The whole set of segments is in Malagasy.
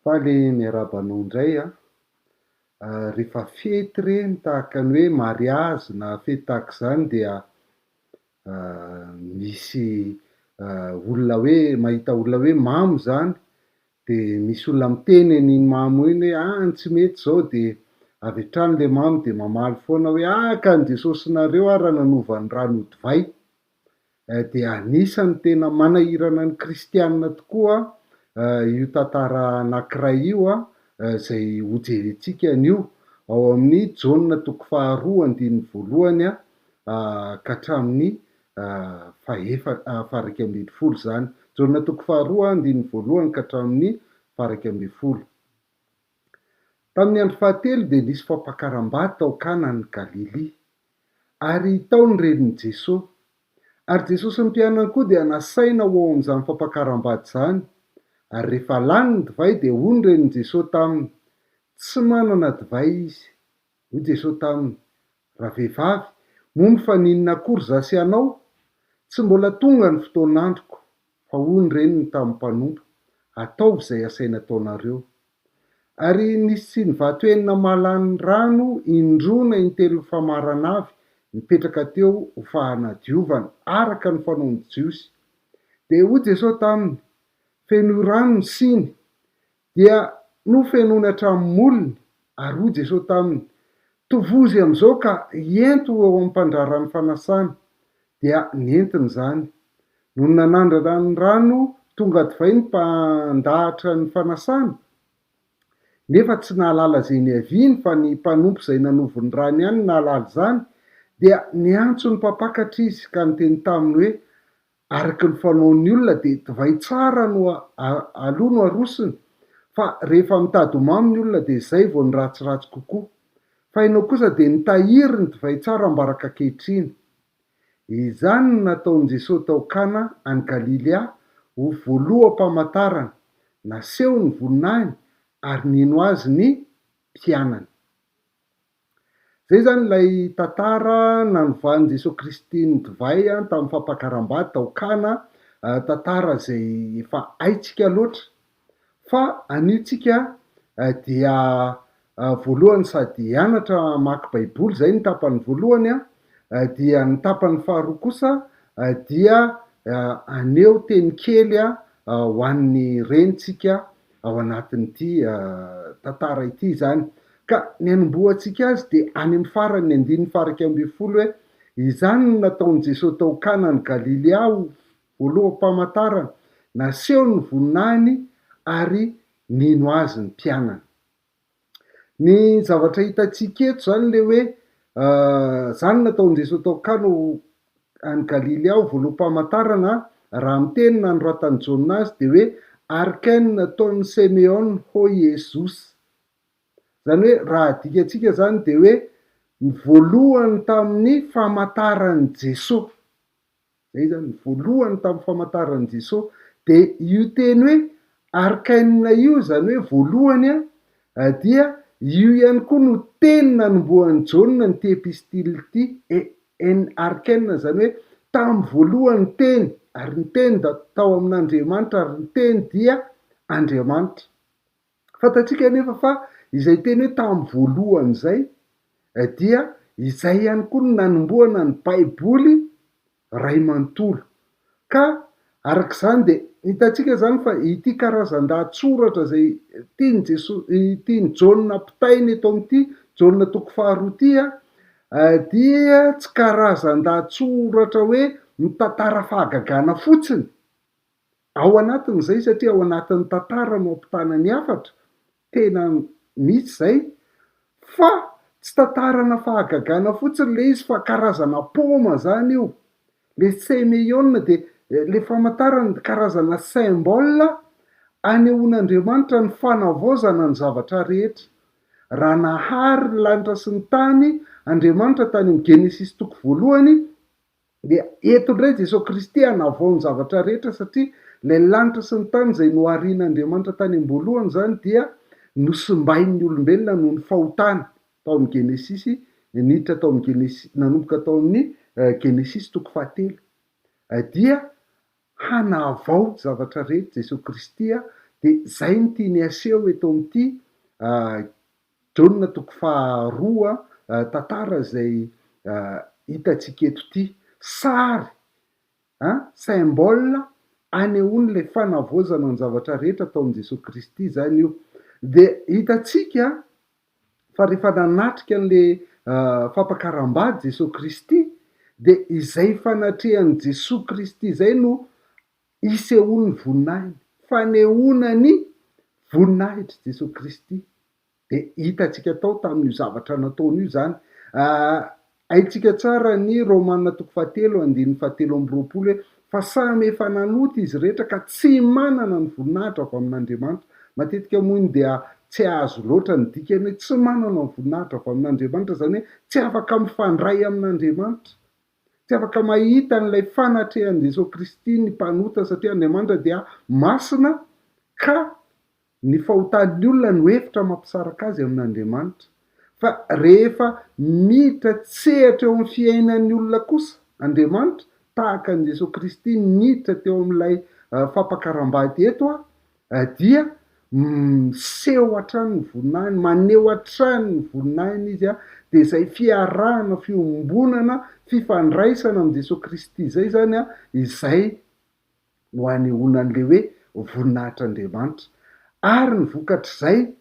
Fa le miarabanao indray rehefa fety reny tahaka ny hoe mariazy na fety tahaka izany dia misy olona hoe mahita olona hoe mamo zany, de misy olona miteny an'iny mamo iny hoe tsy mety zao, de avy hatrany le mamo de mamaly foana hoe ka ny Jesosy nareo ara nanova ny rano ho divay. De anisany tena manahirana ny kristianina tokoa io tantara anankiray io zay hojerentsika an'io ao amin'ny Jaonina toko 2:1 ka hatramin'ny faha 11 zany. Jaonina toko 2:1 ka hatramin'ny faha 11. Tamin'ny andro fahatelo dia nisy fampakaram-bady tao Kanan'ny Galily, ary tao ny renin'i Jesosy. Ary Jesosy sy ny mpianany koa dia nasaina ho ao amin'izany fampakaram-bady izany. Ary rehefa lany ny divay dia hoy ny renin'i Jesosy taminy, tsy manana divay izy. Hoy Jesosy taminy, ravehivavy, moa fa ninona akory zasy anao? Tsy mbola tonga ny fotoan'androko. Fa hoy ny reniny tamin'ny mpanompo, ataovy izay asaina ataonareo. Ary nisy tsy nivato enina mahalany rano indroana intelo famarana avy mipetraka teo ho fahanadiovana araka ny fanaon'ny Jiosy. Dia hoy Jesosy taminy, feno io rano ny siny, dia nofenoiny hatramin'ny molony. Ary hoy Jesosy taminy, tovozy amin'izao ka hiento ao amin'ny mpandrarany fanasana. Dia nientiny izany. No nanandrana ny rano tonga divay ny mpandahatra ny fanasana, nefa tsy nahalala izay niaviany fa ny mpanompo izay nanovo ny rano ihany nahalala izany. Dia niantso ny mpampakatra izy ka niteny taminy hoe, araky ny fanaon'ny olona dia divay tsara no aloha no arosony, fa rehefa mitady ho mamy ny olona dia izay vao ny ratsiratsy kokoa. Fa ianao kosa dia nitahiry ny divay tsara mbaraka ankehitriny. Izany no nataon'i Jesosy tao Kana any Galilea ho voaloam-pamantarana, naseho ny voninahiny ary nino azy ny mpianany. Zay zany ilay tantara nanovan'i Jesosy Kristy ny divay tamin'ny fampakaram-bady tao Kana, tantara izay efa haintsika loatra. Fa anitsika dia voalohany sady hianatra mamaky baiboly, zay ny tapany voalohany dia ny tapany faharoa kosa dia aneo teny kely ho an'ny renitsika ao anatin'ity tantara ity zany. Ka ny anombohantsika azy dia any amin'ny farany 9:12 hoe, izany no nataon'i Jesosy tao Kana ny Galilea ho voaloam-pamantarana, naseho ny voninahiny ary nino azy ny mpianany. Ny zavatra hitantsika eto zany le hoe zany nataon'i Jesosy tao Kana any Galilea ho voaloam-pamantarana, raha miteny na noratan'i Jaonina azy dia hoe arken nataon'i Simeona ho Jesus. Zany hoe raha adikatsika zany dia hoe ny voalohany tamin'ny famantaran'i Jesosy. Zay zany ny voalohany tamin'ny famantaran'i Jesosy. Dia io teny hoe arken io, zany hoe voalohany dia io ihany koa no teny nanombohan'i Jaonina ny ty epistily ity, arken zany hoe tamin'ny voalohany teny, ary ny teny tao amin'Andriamanitra, ary ny teny dia Andriamanitra. Fantatsika anefa fa izay teny hoe tamin'ny voalohany izay dia izay ihany koa no nanombohana ny baiboly ray manontolo. Ka arak'izany dia hitantsika zany fa ity karazan-dahatsoratra izay tiany Jaonina pitainy eto amin'ity Jaonina toko 2 ity dia tsy karazan-dahatsoratra hoe mitantara fahagagana fotsiny. Ao anatin'izay satria ao anatin'ny tantara no ampitana ny hafatra, tena misy izay, fa tsy tantarana fahagagana fotsiny le izy, fa karazana paoma zany io. Le Simeona dia le famantarana karazana symbole anehoan'Andriamanitra ny fanavaozana ny zavatra rehetra. Raha nahary ny lanitra sy ny tany Andriamanitra tany amin'ny Genesis toko 1, dia eto indray Jesosy Kristy hanavao ny zavatra rehetra, satria ilay lanitra sy ny tany izay noharian'Andriamanitra tany am-boalohany zany dia nosimbain'ny olombelona noho ny fahotana tao amin'ny Genesis, niditra tao amin'ny Genesis, nanomboka tao amin'ny Genesis toko 7. Dia hanavao zavatra rehetra Jesosy Kristy de zay ny tia ny aseho eto amin'ity jaona toko faharoa tantara zay hitatsika eto ity sary symbole anehoany le fanavozana ny zavatra rehetra ataon' Jesosy Kristy zany io de hitatsika fa rehefa nanatrika an'le fampakaram-bady Jesosy Kristy de izay fanatrehan' Jesosy Kristy zay no isehoany voninahiny fanehoanany voninahitra Jesosy Kristy de hitatsika tao tamin'io zavatra nataony io zany haitsika tsara ny Romanina toko 7:17 fa samy efa nanota izy rehetra ka tsy manana ny voninahitra avy amin'Andriamanitra. Matetika moa dia tsy azo loatra ny dikany hoe tsy manana ny voninahitra avy amin'Andriamanitra zany hoe tsy afaka mifandray amin'Andriamanitra, tsy afaka mahita n'ilay fanatrehan' Jesosy Kristy ny mpanota satria Andriamanitra dia masina ka ny fahotan'ny olona no hevitra mampisaraka azy amin'Andriamanitra. Fa rehefa miditra tsehatra eo amin'ny fiainan'ny olona kosa Andriamanitra tahaka an' Jesosy Kristy miditra teo amin'ilay fampakaram-bady eto dia miseho hatrany ny voninahiny, maneho hatrany ny voninahiny izy de zay fiarahana fiombonana fifandraisana am' Jesosy Kristy zay zany izay no anehoanan'le hoe voninahitr'Andriamanitra ary ny vokatr'izay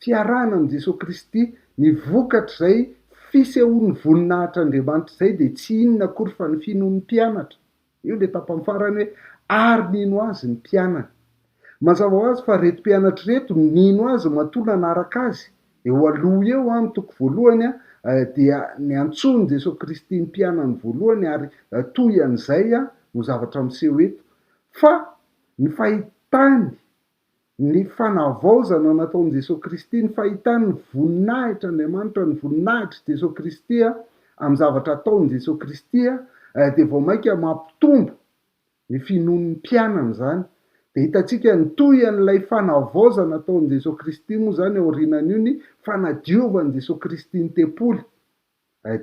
fiarahana am' Jesosy Kristy ny vokatr'izay fisehoany voninahitr'Andriamanitra zay de tsy inona akory fa ny finoan'ny mpianatra. Io le tapany farany hoe ary nino azy ny mpianany. Mazava ho azy fa reto mpianatra reto nino azy matoa nanaraka azy eo aloha eo amin'ny toko voalohany dia ny antsony Jesosy Kristy ny mpianany voalohany ary toy an'izay no zavatra miseho eto fa ny fahitany ny fanavaozana nataon' Jesosy Kristy ny fahitany ny voninahitra Andriamanitra ny voninahitra Jesosy Kristy amin'ny zavatra ataon' Jesosy Kristy de vao mainka mampitombo ny finoan'ny mpianany zany de hitatsika ny toy an'ilay fanavaozana ataon' Jesosy Kristy moa zany aorinan'io ny fanadiovan'i Jesosy Kristy ny tempoly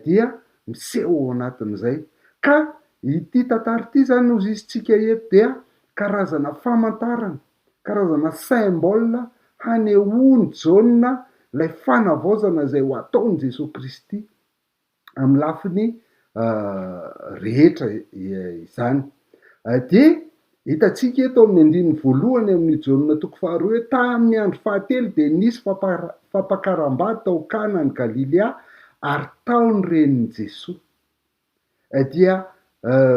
dia miseho ao anatin'izay ka ity tantara ity zany no zisitsika eto dia karazana famantarana karazana symbole hanehoany jaona ilay fanavaozana zay ho ataon' Jesosy Kristy amin'ny lafiny rehetra izany de hitatsika eto amin'ny andininy voalohany amin'ny jaona toko faharoa hoe tamin'ny andro fahatelo de nisy fampakaram-bady tao Kana ny Galilea ary taony renin'i Jesosy dia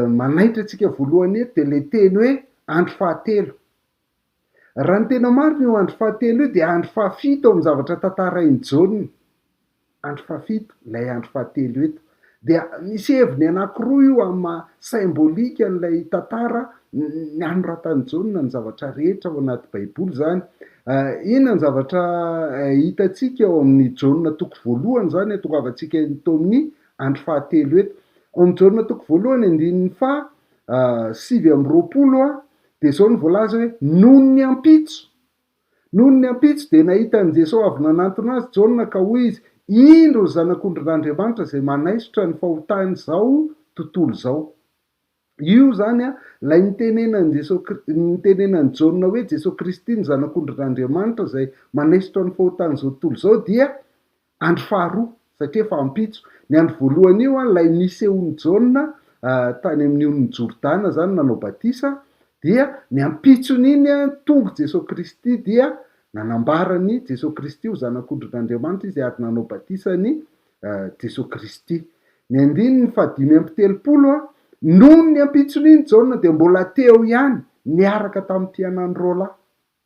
manaitra antsika voalohany eto de le teny hoe andro fahatelo. Raha ny tena marina io andro fahatelo io dia andro fahafito amin'ny zavatra tantarain'i Jaona. Andro fahafito ilay andro fahatelo eto dia misy heviny anankiroa io amin'ny symbolika n'ilay tantara ny anoratan'i Jaona ny zavatra rehetra ao anaty baiboly zany. Inona ny zavatra hitatsika eo amin'ny Jaona toko voalohany zany atongavantsika eto amin'ny andro fahatelo eto. Ao amin'ny Jaona toko voalohany 7:20 de zao ny voalaza hoe nohon ny ampitso de nahitan'i Jesosy avy nanantona azy Jaona ka hoy izy indro ny zanak'Andriamanitra zay manaisotra ny fahotany zao tontolo zao. Io zany lay nitenenan'i Jaona hoe Jesosy Kristy ny zanak'Andriamanitra zay manaisotra ny fahotany zao tontolo zao dia andro faharoa satria efa ampitso. Ny andro voalohany io lay nisehony Jaona tany amin'ny on'ny Jordana zany nanao batisa dia ny ampitsony iny tonga Jesosy Kristy dia nanambarany Jesosy Kristy ho zanak'Andriamanitra izy ary nanao batisany Jesosy Kristy. Ny andininy 5:30 nohon ny ampitsony iny Jaona de mbola teo ihany niaraka tamin'ny mpianany roalahy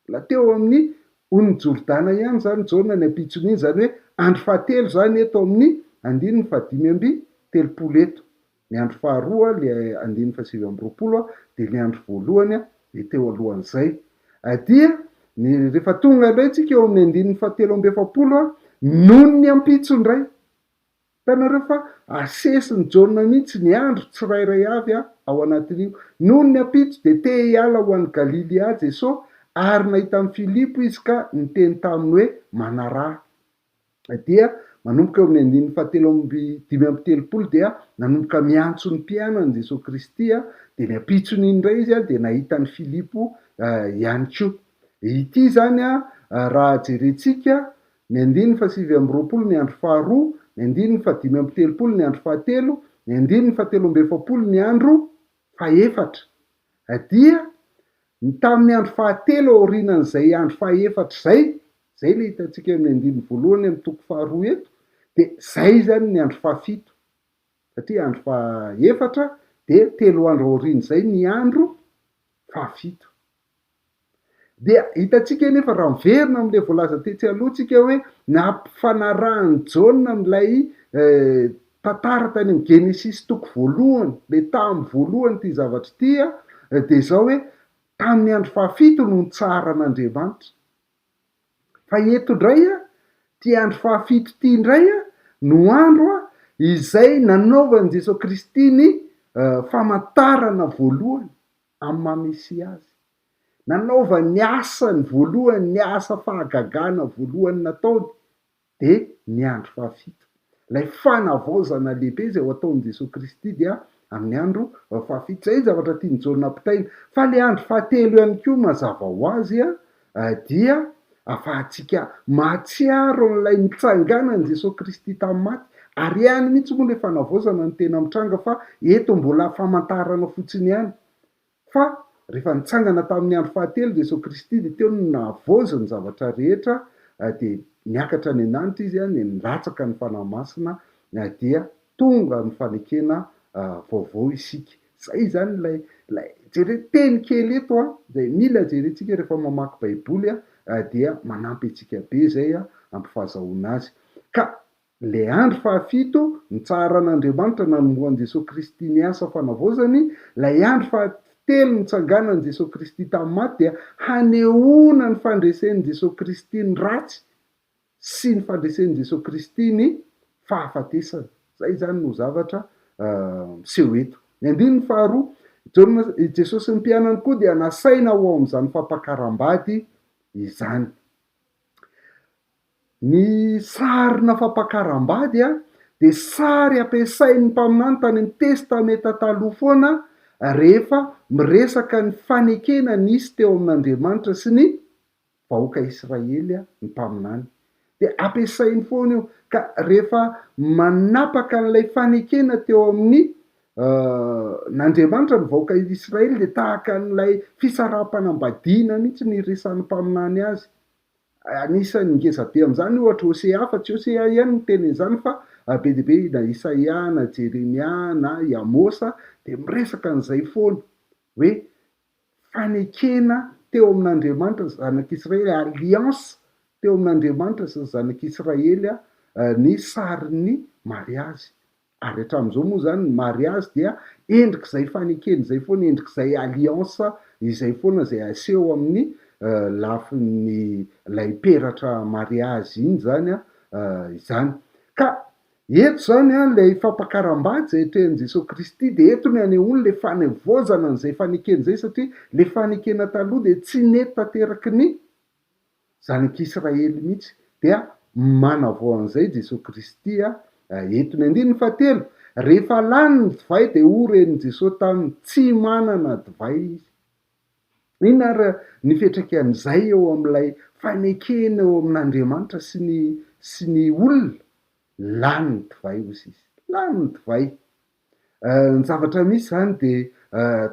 la teo amin'ny on'ny Jordana ihany zany Jaona ny ampitsony iny zany hoe andro fahatelo zany eto amin'ny andininy 5:30 eto. Ny andro faharoa le andininy 7:20 de ny andro voalohany de teo alohan'izay dia ny rehefa tonga indray tsika eo amin'ny andininy 7:70 nohon ny ampitsony ray. Hitanareo fa asesiny Jaona mihitsy ny andro tsirairay avy ao anatin'io. Nohon ny ampitso de te hiala ho an'ny Galilea Jesosy ary nahita amin'ny Filipo izy ka niteny taminy hoe manaraha dia manomboka eo amin'ny andininy fahatelo amby dimy amby telopolo dia nanomboka miantso ny mpianany Jesosy Kristy a, de ny ampitsony indray izy a de nahitany Filipo ihany koa. Ity zany a raha jerentsika ny andininy fasivy amby roapolo ny andro faharoa, ny andininy fadimy amby telopolo ny andro fahatelo, ny andininy fahatelo amby efapolo ny andro faefatra. Dia tamin'ny andro fahatelo aorinan'izay andro faefatra zay le hitantsika amin'ny andininy voalohany amin'ny toko faharoa eto, de zay zany ny andro fahafito, satria andro faefatra de telo andro aorin'izay ny andro fahafito. Dia hitantsika nefa raha miverina am'le voalaza tetsy aloha tsika hoe nampifanarahany Jaona am'lay tantara tany amin'ny Genesis toko voalohany, le tamy voalohany ty zavatra ty a, de zao hoe tamin'ny andro fahafito no nitsara an'Andriamanitra. Fa eto ndray a, ty andro fahafito ty ndray a no andro a izay nanaovan'i Jesosy Kristy ny famantarana voalohany amin'ny maha-Mesia azy. Nanaova ny asany voalohany, ny asa fahagagana voalohany nataony de ny andro fahafito. Lay fanavaozana lehibe zay ho ataon'i Jesosy Kristy dia amin'ny andro fahafito. Zay zavatra tiany Jaona ampitaina. Fa le andro fahatelo ihany koa mazava ho azy a dia afahantsika mahatsiaro an'ilay nitsanganan'i Jesosy Kristy tamin'ny maty, ary ihany mihitsy moa le fanavaozana ny tena mitranga, fa eto mbola famantarana fotsiny ihany. Fa rehefa nitsangana tamin'ny andro fahatelo Jesosy Kristy de teo no nahavaozany zavatra rehetra, de niakatra any an-danitra izy a, nilatsaka ny fanahy masina, dia tonga ny fanekena vaovao isika. Zay zany lay teny kely eto a, zay mila jerentsika rehefa mamaky baiboly a, dia manampy antsika be zay a ampy fahazahoana azy. Ka le andro fahafito nitsara an'Andriamanitra nanombohan'i Jesosy Kristy ny asa fanavaozany, lay andro fahatelo nitsanganan'i Jesosy Kristy tamin'ny maty dia hanehoana ny fandresen'i Jesosy Kristy ny ratsy sy ny fandresen'i Jesosy Kristy ny fahafatesana. Zay zany no zavatra miseho eto. Ny andininy faharoa, Jesosy ny mpianany koa dia nasaina ho amin'izany fampakaram-bady izany. Ny sarina fampakaram-bady a de sary ampiasain'ny mpaminany tany amin'ny testameta taloha foana rehefa miresaka ny fanekena nisy teo amin'Andriamanitra sy ny vahoaka Israely a ny mpaminany. De ampiasainy foana io, ka rehefa manapaka an'ilay fanekena teo amin'ny n'Andriamanitra ny vahoaka Israely de tahaka an'ilay fisaraha-panambadiana mihitsy ny resan'ny mpaminany azy. Anisan'ny ngeza be am'zany ohatra Hosea, fa tsy Hosea ihany ny teny izany, fa be de be na Isaia na Jeremia na Amosa de miresaka an'izay foana hoe fanekena teo amin'Andriamanitra zanak'Israely, alliance teo amin'Andriamanitra sy zanak'Israely ny sarin'ny mariazy. Ary hatramin'izao moa zany ny mariazy dia endrik'izay fanekena zay foana, endrik'izay alliance izay foana zay aseho amin'ny lafin'ny lay peratra mariazy iny zany izany. Ka eto zany lay fampakaram-bady zay trehan'i Jesosy Kristy, de eto ny anehoany le fanavaozana an'izay fanekena zay, satria le fanekena taloha de tsy nety tanteraky ny zanak'Israely mihitsy. Dia manavao an'izay Jesosy Kristy eto. Ny andininy fahatelo, rehefa lany ny divay de hoy ren'i Jesosy taminy, tsy manana divay izy. Inona ary nifetraky an'izay eo am'ilay fanekena eo amin'Andriamanitra sy ny olona? Lany ny divay hozy izy, lany ny divay. Ny zavatra misy zany de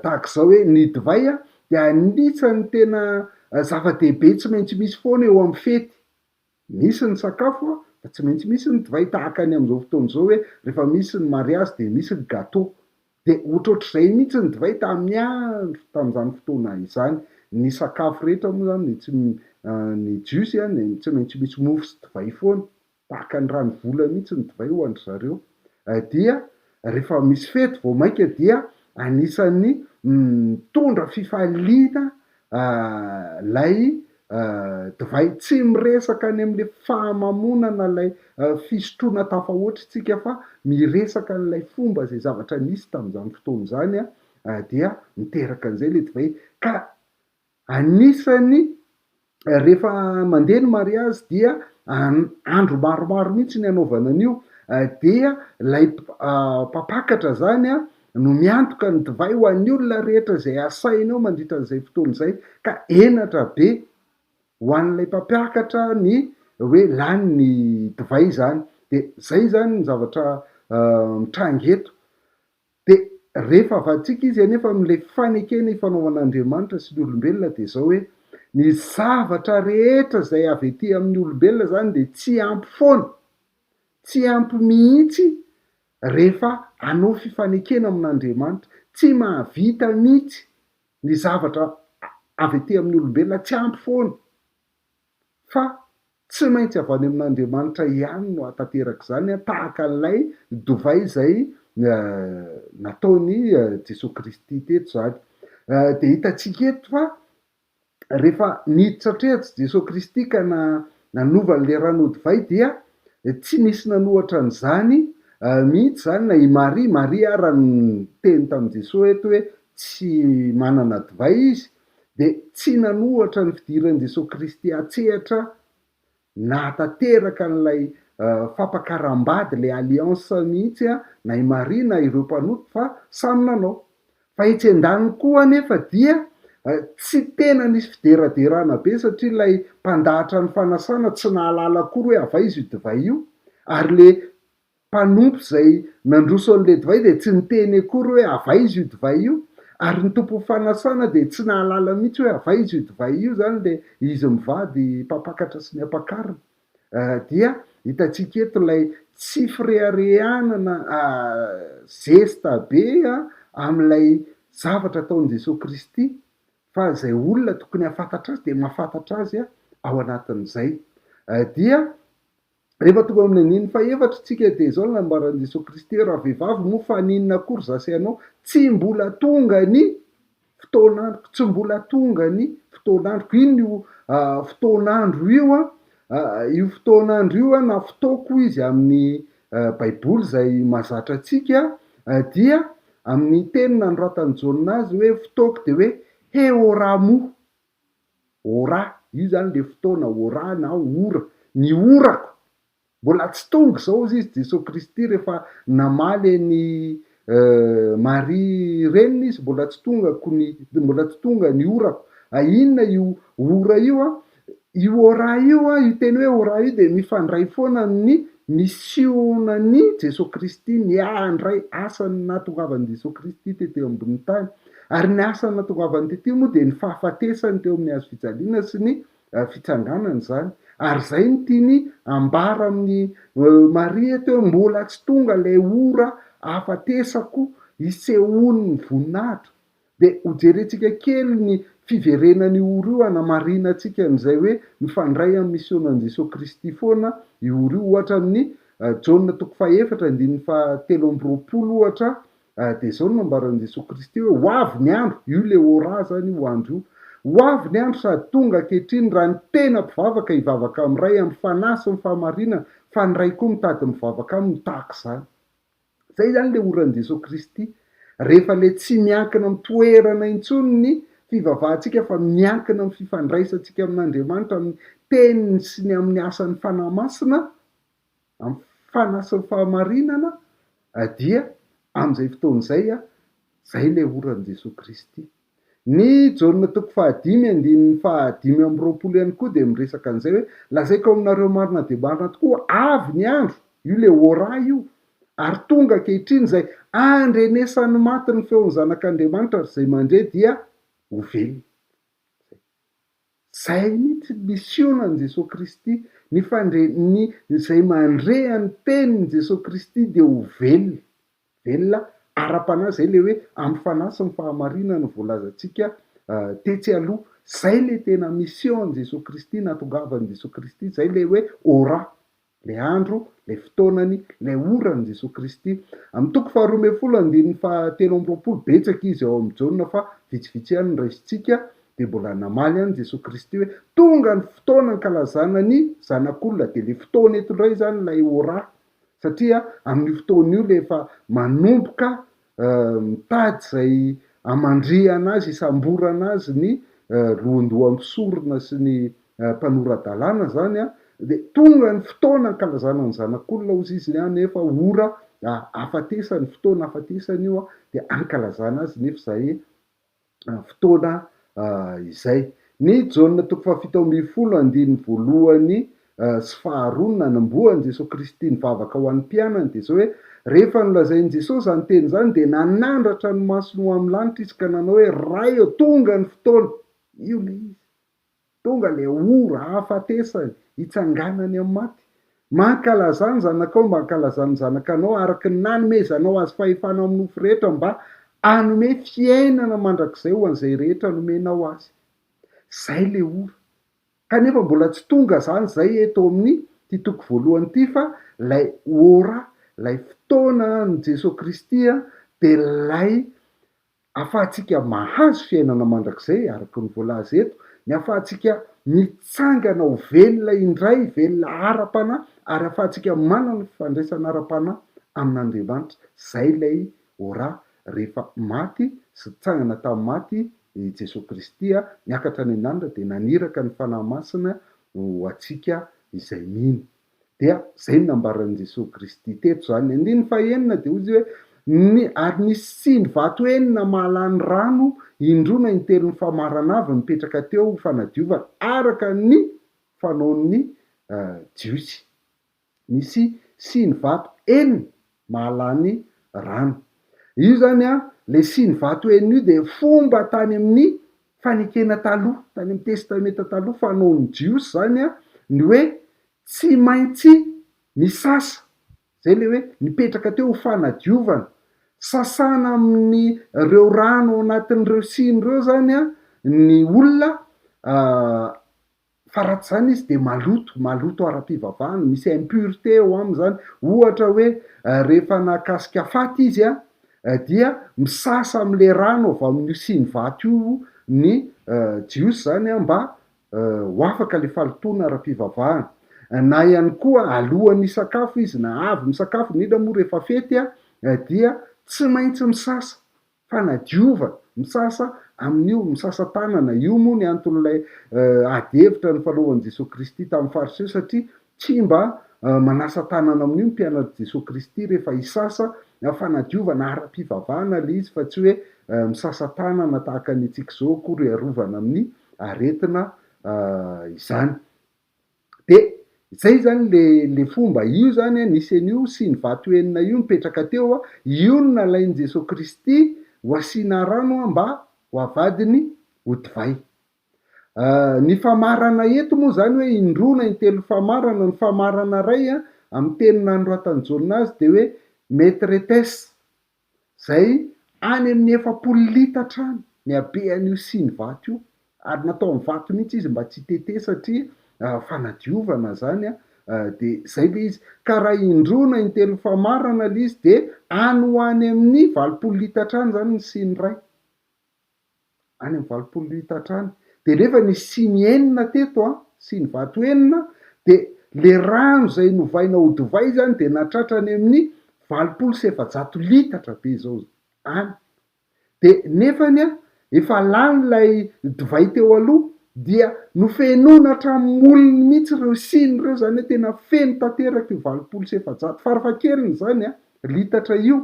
tahak'izao hoe ny divay de anisan'ny tena zava-dehibe tsy maintsy misy foana eo amin'ny fety. Misy ny sakafo fa tsy maintsy misy ny divay, tahaka any am'izao fotoan'izao hoe rehefa misy ny mariazy de misy ny gâteau. De ohatrohatr'izay mihitsy ny divay tamin'ny andro tam'izany fotoana izany. Ny sakafo rehetra moa zany ny jiosy tsy maintsy misy mofo sy divay foana, tahaka ny rano vola mihitsy ny divay ho andry zareo. Dia rehefa misy fety vao mainka dia anisan'ny mitondra fifaliana lay divay, tsy miresaka any am'le fahamamonana lay fisotroana tafahoatritsika, fa miresaka an'ilay fomba zay zavatra nisy tam'izany fotoana zany dia miteraka an'izay le divay. Ka anisany rehefa mandeha ny mariazy dia andro maromaro mihitsy ny anaovana an'io, dia lay mpapakatra zany a no miantoka ny divay ho an'ny olona rehetra zay asaina eo mandritra n'izay fotoana izay, ka enatra be ho an'ilay mpampiakatra ny hoe lany ny divay zany. De zay zany ny zavatra mitrangy eto. De rehefa avatsika izy anefa am'le fanekena ifanaovan'Andriamanitra sy ny olombelona de zao hoe ny zavatra rehetra zay avy ety amin'ny olombelona zany de tsy ampy foana, tsy ampy mihitsy rehefa anao fifanekena amin'Andriamanitra, tsy mahavita mihitsy ny zavatra avy ety amin'ny olombelona, tsy ampy foana, fa tsy maintsy avy any amin'Andriamanitra ihany no atanteraka zany, tahaka an'ilay divay zay nataony Jesosy Kristy teto zany. De hitantsika eto fa rehefa niditra trehatry Jesosy Kristy ka nanova an'le rano divay dia tsy nisy nanohatra an'izany mihitsy zany na i Maria ara ny teny tamin'i Jesosy eto hoe tsy manana divay izy, de tsy nanohatra ny fidiran'i Jesosy Kristy atsehatra nahatanteraka an'ilay fampakaram-bady le alliance mihitsy na i Maria na ireo mpanoto fa samy nanao. Fa etsy an-daniny koa anefa dia tsy tena nisy fideraderana be satria ilay mpandahatra ny fanasana tsy nahalala akory hoe avaiza io divay io, ary le mpanompo zay nandroso an'le divay de tsy niteny akory hoe avaiza io divay io, ary ny tompo fanasana de tsy nahalala mihitsy hoe avaiza io divay io zany le izy mivady mpapakatra sy ny ampakariny. Dia hitantsika eto ilay tsy fireharehanana zesta be am'ilay zavatra ataon'i Jesosy Kristy, fa zay olona tokony hafantatra azy de mahafantatra azy ao anatin'izay. Dia rehefa tonga amin'ny aniny faefatra tsika de zao nambaran'i Jesosy Kristy hoe raha vehivavy moa fa ninona akory zasy anao, tsy mbola tonga ny fotoan'androko, tsy mbola tonga ny fotoan'androko. Ino io fotoan'andro io io fotoan'andro io na fotoako izy amin'ny baiboly zay mahazatra antsika dia amin'ny teny nanoratan'i Jaona azy hoe fotoako de hoe heoramo, ora io zany le fotoana, ora na ora, ny orako mbola tsy tonga zao izy Jesosy Kristy rehefa namaly ny Maria reniny izy, mbola tsy tonga ny orako. Inona io ora io io ora io io teny hoe ora io de mifandray foana ny misionan'ny Jesosy Kristy, ny handray asany nahatongavan'i Jesosy Kristy tety ambony tany, ary ny asany nahatongavany tety moa de ny fahafatesany teo amin'ny hazo fijaliana sy ny fitsanganany zany. Ary zay no tiany ambara amin'ny Maria teo, mbola tsy tonga lay ora ahafatesako hisehoany ny voninahitra. De hojerentsika kely ny fiverenany ora io anamarina antsika an'izay hoe mifandray amin'ny misionan'i Jesosy Kristy foana io ora io, ohatra amin'ny Jaona 4:7-7 ohatra. De zao no nambaran'i Jesosy Kristy hoe ho avy ny andro, io le ora zany io andro io, ho avy ny andro sady tonga ankehitriny raha ny tena mpivavaka hivavaka amin'ray amin'ny fanasy ny fahamarinana, fa ny ray koa mitady mivavaka aminy tahaka izany. Zay zany le oran'i Jesosy Kristy. Rehefa le tsy miankina amin'ny toerana intsony ny fivavahantsika fa miankina amin'ny fifandraisantsika amin'Andriamanitra amin'ny teniny sy ny amin'ny asan'ny fanahy masina, amin'ny fanasy ny fahamarinana, dia amin'izay fotoan'izay zay le oran'i Jesosy Kristy. Ny Jaona 5:5-20 ihany koa de miresaka an'izay hoe lazaiko aminareo marina de marina tokoa avy ny andro, io le ora io, ary tonga ankehitriny zay andrenesan'ny maty ny feon'ny zanak'Andriamanitra ary zay mandre dia ho velona. Zay mihitsy misionan'i Jesosy Kristy, ny zay mandrehan'ny tenin'i Jesosy Kristy de ho velona, velona ara-panahy, zay le hoe amin'ny fanasy ny fahamarinana voalazantsika tetsy aloha. Zay le tena mision'i Jesosy Kristy, nahatongavan'i Jesosy Kristy, zay le hoe ora, le andro, le fotoanany, le oran'i Jesosy Kristy. Amin'ny 2:17-7 betsaka izy ao amin'ny Jaona fa vitsivitsy ihany ny raisintsika, de mbola namaly ihany Jesosy Kristy hoe tonga ny fotoana ankalazana ny zanak'olona, de le fotoana eto indray zany lay ora, satria amin'ny fotoana io le efa manomboka mitady zay amandrihana azy, isamborana azy ny lohandohan'ny sorona sy ny mpanorandalàna zany de tonga ny fotoana nkalazana ny zanak'olona ozy izy nefa ora afatesany fotoana afatesany io de ankalazana azy nefa zay fotoana izay ny jaona toko fahafito ambin'ny folo andininy voalohany sy faharonona namboany Jesosy Kristy nivavaka ho an'ny mpianany de zao hoe rehefa nolazainy Jesosy zany teny zany de nanandratra ny masony ho amin'ny lanitra izy ka nanao hoe ray eo tonga ny fotoana io le izy tonga le ora afatesany hitsanganany amin'ny maty mankalazany zanakao mba hankalazany zanakanao araky ny nanomezanao azy fahefana amin'ny nofo rehetra mba anome fiainana mandrakizay ho an'izay rehetra nomenao azy zay le ora kanefa mbola tsy tonga zany zay eto amin'ny ty toko voalohany ty fa lay ora lay fotoana ny Jesosy Kristy de lay afahantsika mahazo fiainana mandrakizay araky ny voalaza eto ny afahantsika mitsangana ho velona indray velona ara-pana ary afahantsika manana fifandraisana ara-pana amin'Andriamanitra zay lay ora rehefa maty sy tsangana tamin'ny maty Jesosy Kristy niakatra any an-danitra de naniraka ny fanahy masina ho atsika izay mino dia zay nambaran'i Jesosy Kristy teto zany andiny fahaenina de ozy hoe ary nisy siny vato enina mahalany rano indrona intelo ny famarana avy mipetraka teo fanadiovana araka ny fanaon'ny jiosy nisy siny vato enina mahalany rano io zany le siny vato enina io de fomba tany amin'ny fanekena taloha tany amin'ny testameta taloha fanaon'ny jiosy zany ny hoe tsy maintsy misasa zay le hoe mipetraka teo fanadiovana sasana amin'ny reo rano ao anatin'ireo siny reo zany ny olona fa ratsy zany izy de maloto ara-pivavahana misy impureté eo aminy zany ohatra hoe rehefa nakasika faty izy dia misasa am'le rano avy amin'io siny vato io ny jiosy zany mba ho afaka le falotona ara-pivavahana na ihany koa alohan'ny sakafo izy na avy misakafo indrindra moa rehefa fety dia tsy maintsy misasa fanadiovana misasa amin'io misasa tanana io moa ny anton'ilay ady hevitra ny fanaovan'i Jesosy Kristy tamin'ny fariseo satria tsy mba manasa tanana amin'io mpianatry Jesosy Kristy rehefa hisasa fanadiovana ara-pivavahana le izy fa tsy hoe misasa tanana tahaka ny antsika zao akory arovana amin'ny aretina izany de zay zany le fomba io zany nisy an'io sy ny vato enina io mipetraka teo io no nalain'i Jesosy Kristy ho asiana rano mba ho avadiny ho divay ny famarana eto moa zany hoe indrona intelo famarana ny famarana ray amin'ny tenina androatan'Jaona azy de hoe maîtresses zay any amin'ny 7 litatra any ny habean'io siny vato io ary natao amin'ny vato mihitsy izy mba tsy tete satria fanadiovana zany de zay le izy ka raha indrona intelo famarana le izy de any ho any amin'ny 20 litatra any zany ny siny ray any amin'ny 20 litatra any de nefa ny siny enina teto siny vato enina de le rano zay novaina ho divay zany de natratra any amin'ny 27 litatra be zao any de nefany efa lany lay divay teo aloha dia nofenoina hatramin'olony mihitsy reo siny reo zany hoe tena feno tanteraka io 27 farafahakeliny zany litatra io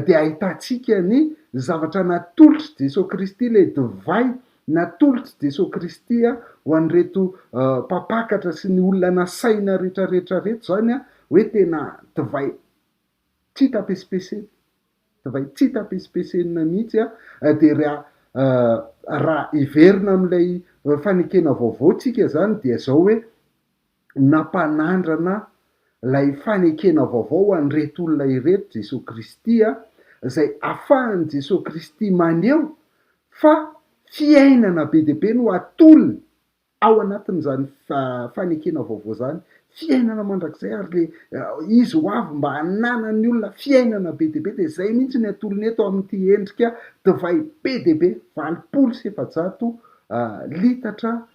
de ahitantsika ny zavatra natolotry Jesosy Kristy le divay natolotry Jesosy Kristy ho an'reto mpapakatra sy ny olona nasaina rehetrarehetra reto zany hoe tena divay tsy tapesipeseny divay tsy tapesipesenina mihitsy de raha iverina am'ilay fanekena vaovao tsika zany dia zao hoe nampanandrana lay fanekena vaovao an'reto olona ireto Jesosy Kristy zay ahafahan'i Jesosy Kristy maneho fa fiainana be deabe no atolony ao anatin'izany fanekena vaovao zany fiainana mandrakizay ary le izy ho avy mba hananany olona fiainana be deabe de zay mihitsy ny atolony eto amin'ity endrika divay be deabe 27 litatra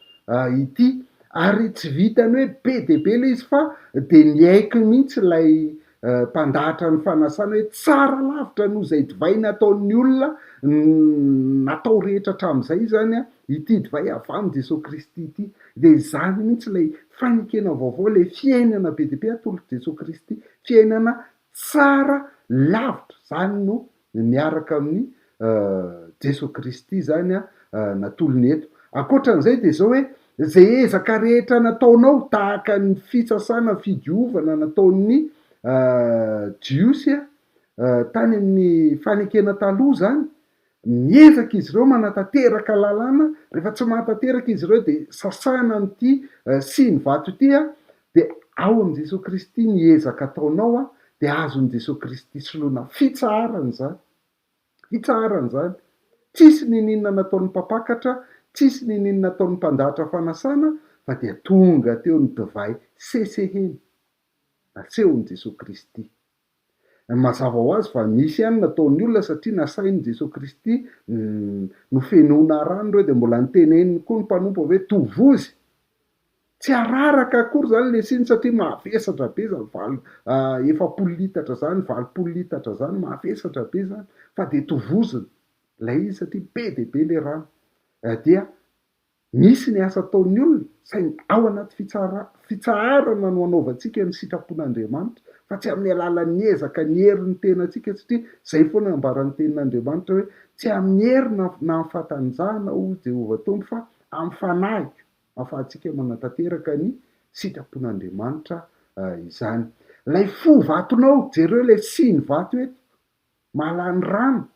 ity ary tsy vitany hoe be deabe le izy fa de niaiky mihitsy lay mpandahatra ny fanasana hoe tsara lavitra noho zay divay nataon'ny olona natao rehetra hatramin'izay zany a ity divay avy amin'ny Jesosy Kristy ity, de zany mihitsy lay fanekena vaovao, lay fiainana be de be atolotry Jesosy Kristy, fiainana tsara lavitra, zany no miaraka amin'ny Jesosy Kristy zany a natolony eto. Ankoatran'izay de zao hoe zay ezaka rehetra nataonao tahaka ny fitsasana fidiovana nataon'ny jiosy tany amin'ny fanekena taloha zany, miezaka izy ireo manatanteraka lalàna, rehefa tsy manatanteraka izy ireo de sasana am'ty siny vato ity de ao am' Jesosy Kristy ny ezaka ataonao de azon'i Jesosy Kristy soloina fitsarany zany, fitsarany zany, tsisy nininona nataon'ny mpapakatra, tsisy nininona nataon'ny mpandahatra fanasana, fa dia tonga teo ny divay seseheny asehon'i Jesosy Kristy. Mazava ho azy fa misy ihany nataon'ny olona satria nasain'i Jesosy Kristy no fenoana rano reo de mbola niteneniny koa ny mpanompo hoe tovozy, tsy araraka akory zany le siny satria mavesatra be zany, efapolo litatra zany, 20 litatra zany, mavesatra be zany, fa de tovoziny lay izy satria be de be le rano. Dia misy ny asa ataon'ny olona saingy ao anaty fitsaharana no anaovantsika ny sitrapon'Andriamanitra, fa tsy amin'ny alalan'ny ezaka ny herin'ny tenantsika, satria zay foana ambaran'ny tenin'Andriamanitra hoe tsy amin'ny hery na amin'ny fatanjahana ho Jehovah Tompo, fa amin'ny fanahy ahafahantsika manatanteraka ny sitrapon'Andriamanitra izany. Lay fo vatonao, jereo lay siny vato eto, malany rano,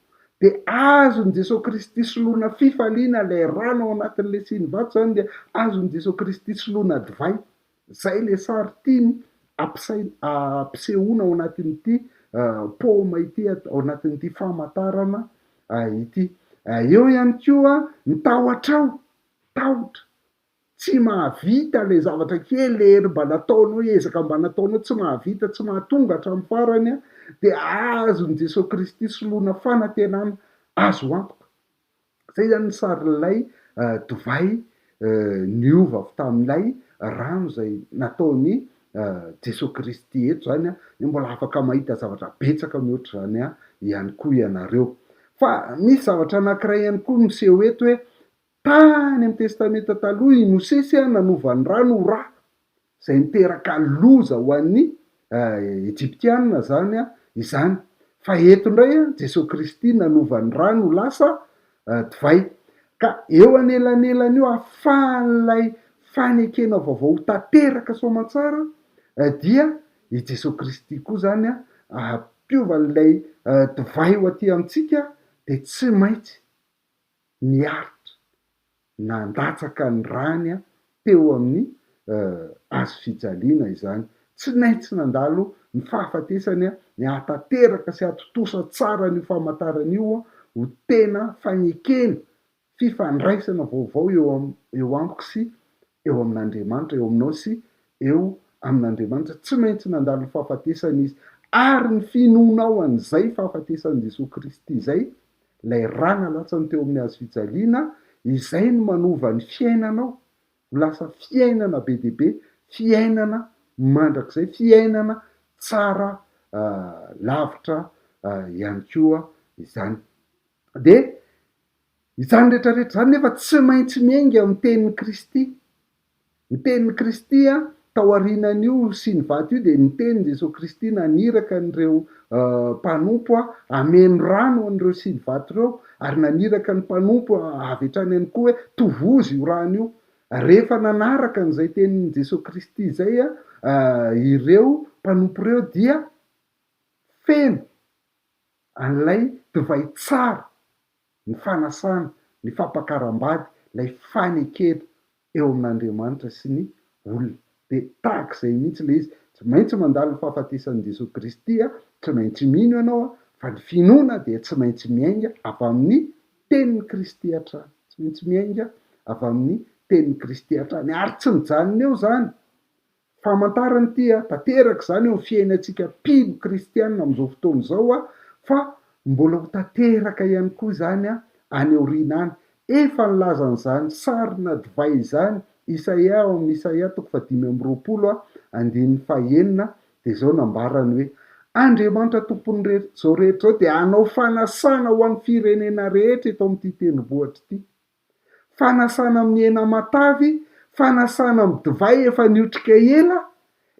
de azon'i Jesosy Kristy soloina fifaliana lay rano ao anatin'le siny vato zany, de azon'i Jesosy Kristy soloina divay. Zay le sary tiany ampisehoana ao anatin'ity paoma ity, ao anatin'ity famantarana ity. Eo ihany koa ny tahotrao, tahotra tsy mahavita le zavatra kely le hery mba nataonao, ezaka mba nataonao tsy mahavita, tsy mahatonga hatramin'ny farany de azon'i Jesosy Kristy soloina fanantenana azo antoka. Zay zany ny sarin'lay divay niova avy tamin'ilay rano zay nataony Jesosy Kristy eto zany mbola afaka mahita zavatra betsaka mihoatra zany ihany koa ianareo. Fa misy zavatra anankiray ihany koa miseho eto hoe tany amin'ny testamenta taloha i Mosesy nanova ny rano ho rà, zay niteraka loza ho an'ny Egyptianina zany izany. Fa eto indray Jesosy Kristy nanova ny rano ho lasa divay, ka eo anelanelany io ahafahan'ilay fanekena vaovao tanteraka soamantsara dia i Jesosy Kristy koa zany ampiovan'ilay divay ho aty amintsika de tsy maintsy miaritra nandatsaka ny rany teo amin'ny hazo fijaliana izany. Tsy maintsy nandalo ny fahafatesany ny ahatanteraka sy atotosa tsara ny famantaran'io ho tena fanekena fifandraisana vaovao eo amiko sy eo amin'Andriamanitra, eo aminao sy eo amin'Andriamanitra. Tsy maintsy nandalo ny fahafatesany izy, ary ny finoana ao an'izay fahafatesan'i Jesosy Kristy izay, lay rà nalatsany teo amin'ny hazo fijaliana, izay no manova ny fiainanao ho lasa fiainana be de be, fiainana mandrakizay, fiainana tsara lavitra ihany koa izany. De izany rehetrarehetra zany nefa tsy maintsy miainga amin'ny tenin'i Kristy. Ny tenin'i Kristy taorianan'io siny vato io de ny tenin'i Jesosy Kristy naniraka an'ireo mpanompo hameno rano an'ireo siny vato ireo, ary naniraka ny mpanompo avy hatrany ihany koa hoe tovozy io rano io. Rehefa nanaraka an'izay tenin'i Jesosy Kristy zay ireo mpanompo ireo dia feno an'ilay divay tsara, ny fanasana, ny fampakaram-bady, lay fanekena eo amin'Andriamanitra sy ny olona. De tahak'izay mihitsy le izy, tsy maintsy mandalo ny fahafatesan'i Jesosy Kristy, tsy maintsy mino ianao fa ny finoana dia tsy maintsy miainga avy amin'ny tenin'i Kristy hatrany, tsy maintsy miainga avy amin'ny tenin'i Kristy hatrany, ary tsy mijanona eo zany. Famantarana ity tanteraka zany eo ny fiainantsika mpino kristianina amin'izao fotoana izao fa mbola ho tanteraka ihany koa zany any aoriana any. Efa nilaza an'izany sarina divay izany Isaia ao amin'ny Isaia 5:20 andininy 4 de zao nambarany hoe Andriamanitra tompony zao rehetra zao dia hanao fanasana ho an'ny firenena rehetra eto amin'ity tendrombohitra ity. Fanasana amin'ny hena matavy, fanasana amin'ny divay efa niotrika ela,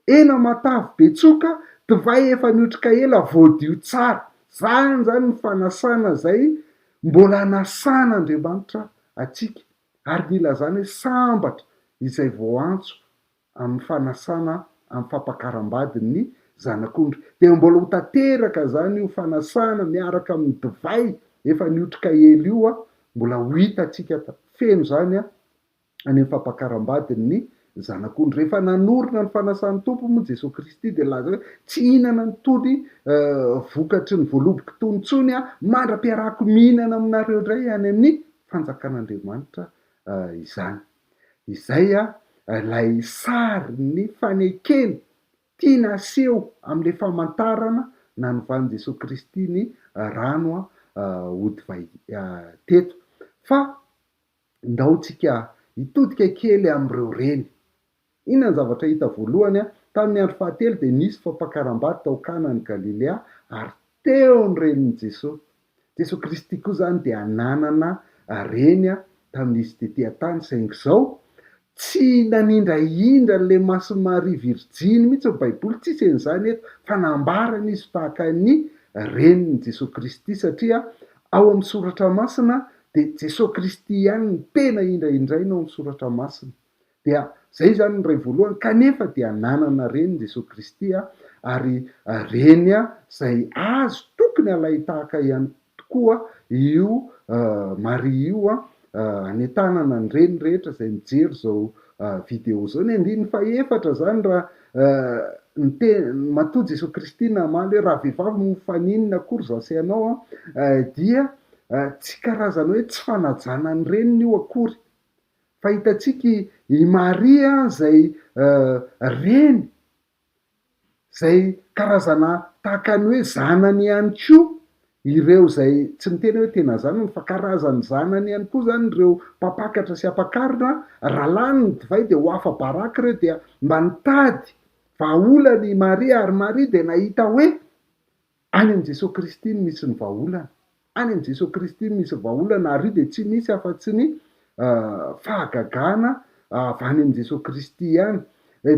hena matavy betsoka, divay efa niotrika ela voadio tsara. Zany ny fanasana zay mbola nasan'Andriamanitra atsika, ary nilazany hoe sambatra izay vao antso amin'ny fanasana amin'ny fampakaram-badin'ny zanak'ondry. Dia mbola ho tanteraka zany io fanasana miaraka amin'ny divay efa niotrika ela io mbola ho hitantsika feno zany any amin'ny fampakaram-badin'ny zanak'ondry. Rehefa nanorina ny fanasan'ny tompo moa Jesosy Kristy dia laza hoe tsy hihinana nitony vokatry ny voaloboky tonontsony mandra-piarahako mihinana aminareo indray any amin'ny fanjakan'Andriamanitra izany. Izay lay sary ny fanekeny tiana aseho amin'ilay famantarana nanovany Jesosy Kristy ny rano hodivay teto. Fa ndahotsika hitodika kely amin'ireo reny. Inona ny zavatra hita voalohany tamin'ny andro fahatelo dia nisy fampakaram-bady tao Kanan'ny Galilea ary teo ny renin'i Jesosy. Jesosy Kristy koa zany dia nanana reny tamin'izy tetỳ an-tany, saingy izao tsy nanindrahindra le Masony Maria Virjiny mihitsy ny Baiboly, tsisy an'izany eto, fa nambarana izy tahaka ny renin'i Jesosy Kristy, satria ao amin'ny soratra masina dia Jesosy Kristy ihany ny tena indraindraina ao amin'ny soratra masina. Dia zay zany ny ray voalohany, kanefa dia nanana reny Jesosy Kristy ary reny zay azo tokony alay tahaka ihany tokoa io Maria io hanetanana ny reny rehetra zay mijery zao video zao. Ny andininy fahaefatra zany raha matoa Jesosy Kristy namaly hoe raha vehivavy mifaninona akory zasy ianao dia tsy karazana hoe tsy fanajana ny reniny io akory, fa hitantsika i Maria zay reny zay karazana tahaka ny hoe zanany ihany koa. Ireo zay tsy miteny hoe tena zanany fa karazany zanany ihany koa zany ireo mpapakatra sy ampakarina, raha lany ny divay dia ho afa baraky ireo dia mba nitady vahaolany Maria, ary Maria dia nahita hoe any amin'ny Jesosy Kristy no misy ny vahaolana, any amin'ny Jesosy Kristy no misy vahaolana, ary io dia tsy misy afa-tsy ny fahagagana avy any amin'ny Jesosy Kristy ihany.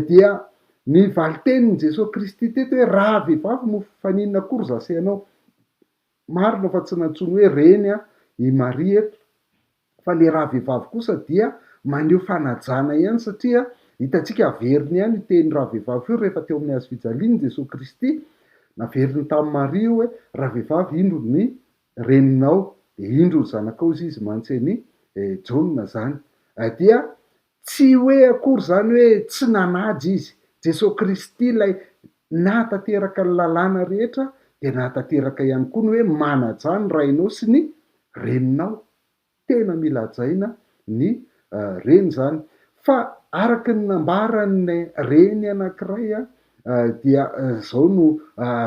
Dia ny valitenin'i Jesosy Kristy teto hoe raha vehivavy mifaninona akory zasy ianao, marina fa tsy nantsoiny hoe reny i Maria eto, fa le raha vehivavy kosa dia maneho fanajana ihany, satria hitantsika averiny ihany iteny raha vehivavy io rehefa teo amin'ny hazo fijaliany Jesosy Kristy, naveriny tamin'ny Maria hoe raha vehivavy indro ny reninao, dia indro ny zanakao izy mantsy Jaona zany. Dia tsy hoe akory zany hoe tsy nanajy izy, Jesosy Kristy lay nahatanteraka ny lalàna rehetra dia nahatanteraka ihany koa ny hoe manaja ny rainao sy ny reninao. Tena mila hajaina ny reny zany. Fa araka ny nambarany reny anankiray dia zao no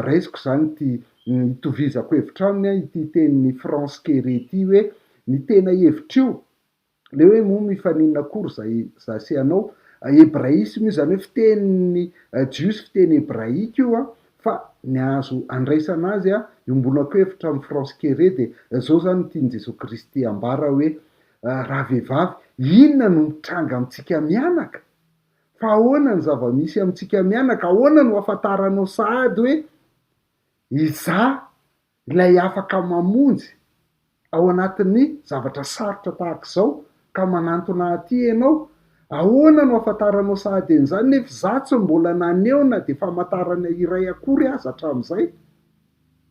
raisiko zany ty hitovizako hevitra aminy ity tenin'ny France Kere ity hoe ny tena hevitra io le hoe moa mifaninona akory zay zasy anao, hebraisme io zany hoe fitenin'ny jiosy, fiteny hebraika io fa ny azo andraisana azy iombonako hevitra amin'ny France Kere dia zao zany tiany Jesosy Kristy ambara hoe raha vehivavy inona no mitranga amintsika mianaka, fa ahoana ny zava-misy amintsika mianaka, ahoana no afantaranao sahady hoe izaho ilay afaka mamonjy ao anatin'ny zavatra sarotra tahaka izao ka manantona aty ianao, ahoana no afantaranao sahady an'izany nefa za tsy mbola naneho dia famantarana iray akory aza hatramin'izay.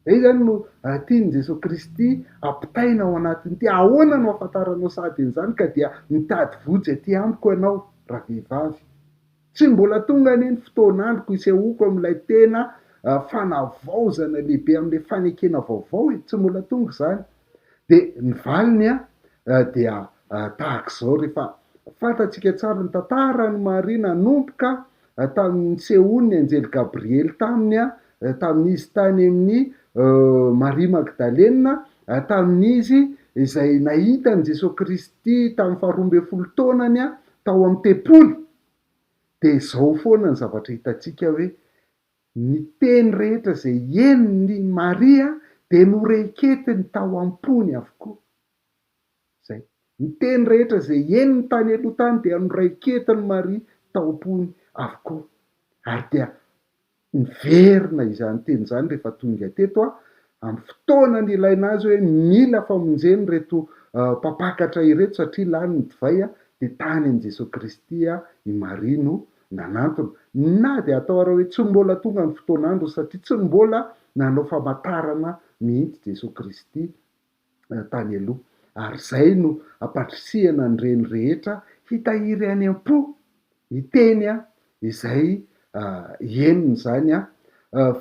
Zay zany no tiany Jesosy Kristy ampitaina ao anatin'ity, ahoana no afantaranao sahady an'izany ka dia mitady vojy aty amiko ianao raha vehivavy. Tsy mbola tonga anie ny fotoanandroko isehoako amin'ilay tena fanavaozana lehibe amin'ilay fanekena vaovao, tsy mbola tonga izany. Dia ny valiny dia tahaka izao, rehefa fantatsika tsara ny tantarany Maria nanomboka tamin'ny sehoany anjely Gabriely tamin'izy tany amin'ny Maria Magdalena, tamin'izy izay nahitany Jesosy Kristy tamin'ny faharoa ambin'ny folo taonany tao amin'ny tempoly. Dia izao foana ny zavatra hitantsika hoe ny teny rehetra zay eniny Maria de noreketiny tao am-pony avokoa. Zay. Ny teny rehetra zay eniny tany aloha tany dia noraiketiny Maria tao am-pony avokoa. Ary dia miverina izany teny zany rehefa tonga teto amin'ny fotoana ny ilaina azy hoe mila famonjeny reto mpapakatra ireto satria lany ny divay de tany an' Jesosy Kristy i Maria no nanantona. Na de atao raha hoe tsy mbola tonga ny fotoan'andro satria tsy mbola nanao famantarana mihitsy Jesosy Kristy tany aloha. Ary zay no ampandrisihana an'ireny rehetra hitahiry any am-po iteny izay eniny zany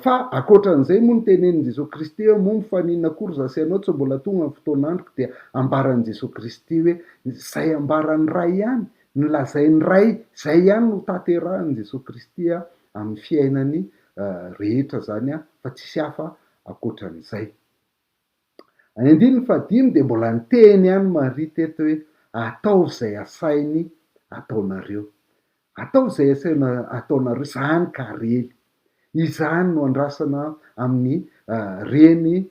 fa akoatran'izay moa ny tenenin' Jesosy Kristy hoe moa mifaninona akory zasy ianao tsy mbola tonga ny fotoan'androko dia ambaran'i Jesosy Kristy hoe zay ambaran'ny ray ihany nolazain'ny ray zay ihany no tanterahan'i Jesosy Kristy amin'ny fiainany rehetra zany fa tsisy hafa akoatran'izay. Any andininy fadimy de mbola niteny ihany Maria teto hoe atao zay asainy ataonareo. Atao zay asaina ataonareo zany ka reny. Izany no andrasana amin'ny reny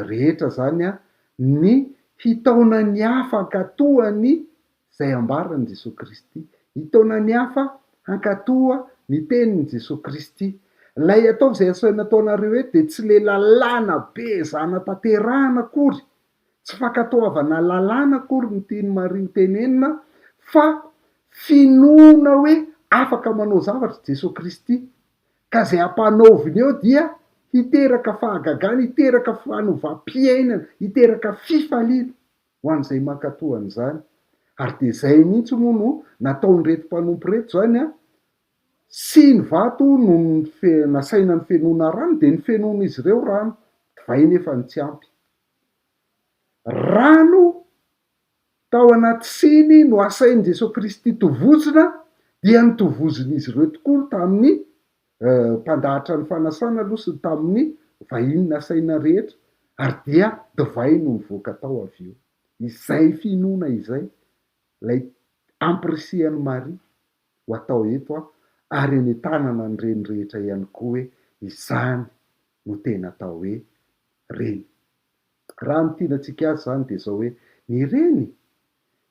rehetra zany ny hitaonany hafa ankatoany zay ambaran'i Jesosy Kristy. Hitaonany hafa ankatoa ny tenin'i Jesosy Kristy. Lay atao zay asaina ataonareo eto de tsy le lalàna be zana tanterahana akory, tsy fankatoavana lalàna akory ny tiany Maria ny tenenina fa finoana hoe afaka manao zavatra Jesosy Kristy ka zay ampanaoviny eo dia hiteraka fahagagana, hiteraka fanovam-piainana, hiteraka fifaliana ho an'izay mankatoa an'izany. Ary de zay mihitsy moa no nataony reto mpanompo reto zany sy ny vato no nasaina ny fenoana rano de ny fenoana izy ireo rano divay nefa ny tsy ampy. Rano tao anaty siny no asain'i Jesosy Kristy tovozina dia nitovozon'izy ireo tokoa tamin'ny mpandahatra ny fanasana aloha sy tamin'ny vahiny nasaina rehetra ary dia divay no mivoaka tao avy eo. Izay finoana izay lay ampirisihan'i Maria ho atao eto ary enentanana an'ireny rehetra ihany koa hoe izany no tena atao hoe reny. Raha ny tiantsika azy zany de zao hoe ny reny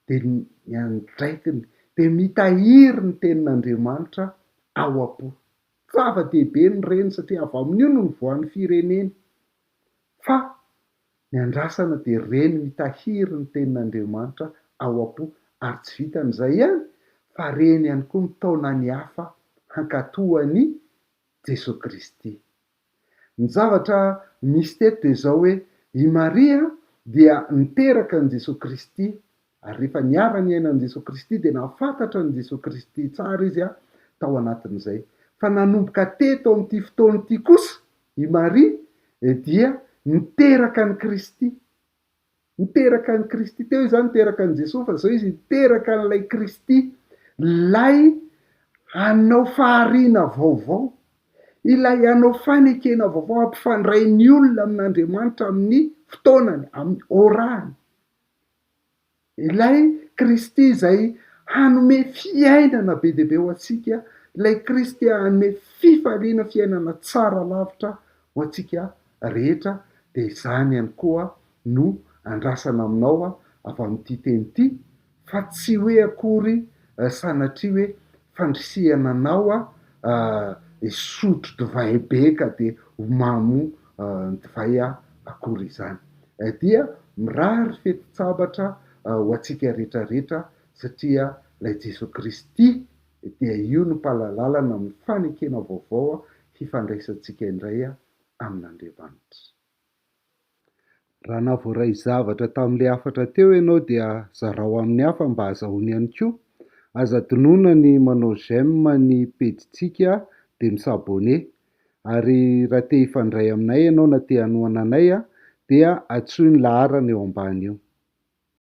de ny andraikiny de mitahiry ny tenin'Andriamanitra ao am-po. Zava-dehibe ny reny satria avy amin'io no nivoan'ny firenena. Fa ny andrasana de reny mitahiry ny tenin'Andriamanitra ao am-po ary tsy vitan'izay ihany fa reny ihany koa mitaona ny hafa hankatoany Jesosy Kristy. Ny zavatra misy teto de zao hoe i Maria dia niteraka an' Jesosy Kristy ary rehefa niara ny ainan'i Jesosy Kristy de nafantatra an' Jesosy Kristy tsara izy tao anatin'izay. Fa nanomboka teto amin'ity fotoana ity kosa i Maria dia niteraka an'i Kristy. Niteraka an'i Kristy teo izy zany niteraka an'i Jesosy fa zao izy niteraka an'ilay Kristy lay hanao fahariana vaovao, ilay hanao fanekena vaovao hampifandray ny olona amin'Andriamanitra amin'ny fotoanany, amin'ny orahany. Ilay Kristy zay hanome fiainana be dia be ho antsika, ilay Kristy hanome fifaliana fiainana tsara lavitra ho antsika rehetra de izany ihany koa no andrasana aminao avy amin'ity teny ity fa tsy hoe akory sanatria hoe fandrisihana anao sotro divay be ka de mamo divay akory izany. Dia mirary feti-tsabatra ho antsika rehetrarehetra satria ilay Jesosy Kristy dia io no mpalalalana amin'ny fanekena vaovao hifandraisantsika indray amin'Andriamanitra. Raha nahavoaray zavatra tamin'ilay hafatra teo ianao dia zarao amin'ny hafa mba azahoany ihany koa. Aza donona ny manao j'aime ny pejitsika de misabone. Ary raha te hifandray aminay ianao na te hanoana anay dia atsoy ny laharana eo ambany eo.